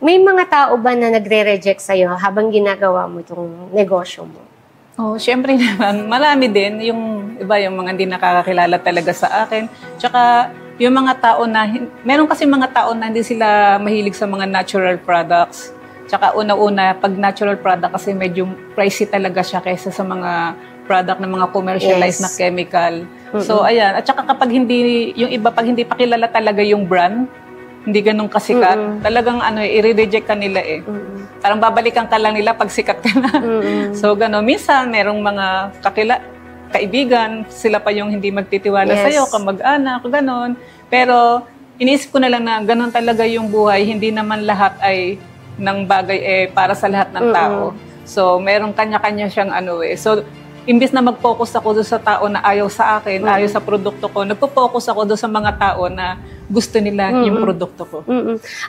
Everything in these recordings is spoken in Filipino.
May mga tao ba na nagre-reject sa'yo habang ginagawa mo itong negosyo mo? Oh, syempre naman, marami din. Yung iba, yung mga hindi nakakakilala talaga sa akin. Tsaka, yung mga tao na, meron kasi mga tao na hindi sila mahilig sa mga natural products. Tsaka una-una, pag natural product kasi medyo pricey talaga siya kaysa sa mga product ng mga commercialized na chemical. So, ayan. At tsaka kapag hindi, yung iba, pag hindi pa kilala talaga yung brand, hindi ganun kasikat, talagang i-reject ka nila eh. Parang babalikan ka lang nila pag sikat ka na. So, gano'n. Minsan, merong mga kaibigan, sila pa yung hindi magtitiwala sa'yo, kamag-anak, gano'n. Pero, iniisip ko na lang na gano'n talaga yung buhay. Hindi naman lahat ay ng bagay para sa lahat ng tao. So, merong kanya-kanya siyang So, imbis na mag-focus ako doon sa tao na ayaw sa akin, ayaw sa produkto ko, nagpo-focus ako doon sa mga tao na gusto nila yung produkto ko.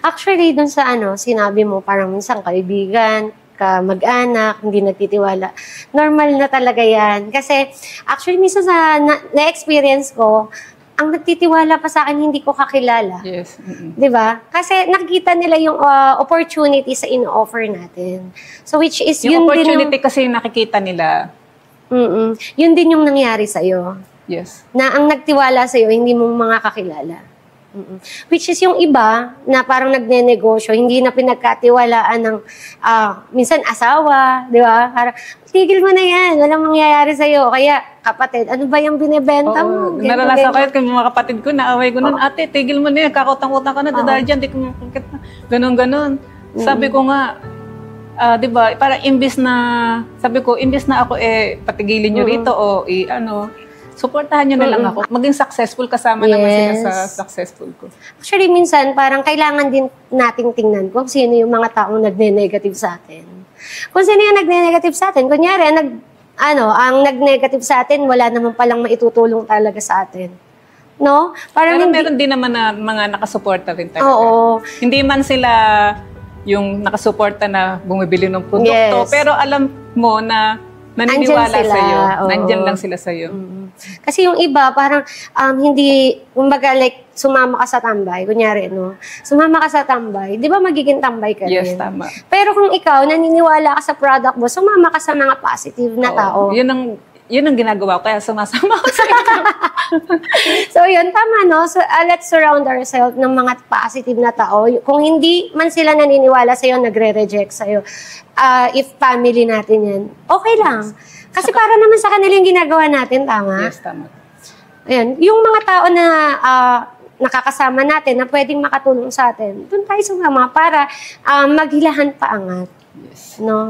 Actually, doon sa sinabi mo, parang minsan kaibigan, mag-anak, hindi nagtitiwala. Normal na talaga yan. Kasi, actually, minsan sa na-experience ko, ang nagtitiwala pa sa akin, hindi ko kakilala. Yes. Di ba? Kasi nakikita nila yung opportunity sa in-offer natin. So, which is, yung yun opportunity din kasi nakikita nila. Yun din yung nangyari sa'yo. Yes. Na ang nagtiwala sa'yo, hindi mo mga kakilala. Which is yung iba na parang nagne-negosyo, hindi na pinagkatiwalaan ng minsan asawa, di ba? Parang, tigil mo na yan, walang mangyayari sa'yo. Kaya, kapatid, ano ba yung binibenta mo? Naranasan ko yun kung mga kapatid ko, naaway ko nun, ate, tigil mo na yan, kakutang-utang ka na, dahil dyan, di ko ganon-ganon. Sabi ko nga, di ba, parang imbis na ako, patigilin nyo rito, o supportahan nyo na lang ako. Maging successful, kasama naman sila sa successful ko. Actually, minsan, parang kailangan din nating tingnan kung sino yung mga taong nagne-negative sa atin. Kung sino yung nagne-negative sa atin, kunyari, ang nag-negative sa atin, wala naman palang maitutulong talaga sa atin. No? Parang pero meron din naman na mga nakasuporta rin talaga. Oo. Hindi man sila yung nakasuporta na bumibili ng produkto, pero alam mo na naniniwala sa'yo. Nandyan lang sila sa'yo. Kasi yung iba, parang hindi, kumbaga like, sumama ka sa tambay, kunyari, no? Sumama ka sa tambay, di ba magiging tambay ka rin? Yes, tama. Pero kung ikaw, naniniwala ka sa product mo, sumama ka sa mga positive na tao. Yun ang ginagawa ko, kaya sumasama ko sa ito. So yun, tama, no? So let's surround ourselves ng mga positive na tao. Kung hindi man sila naniniwala sa'yo, nagre-reject sa'yo, if family natin yan, okay lang. Kasi para naman sa kanila yung ginagawa natin, tama? Yes, tama. Ayan, yung mga tao na nakakasama natin, na pwedeng makatulong sa atin, doon tayo sumama para maghilahan paangat. Yes. No?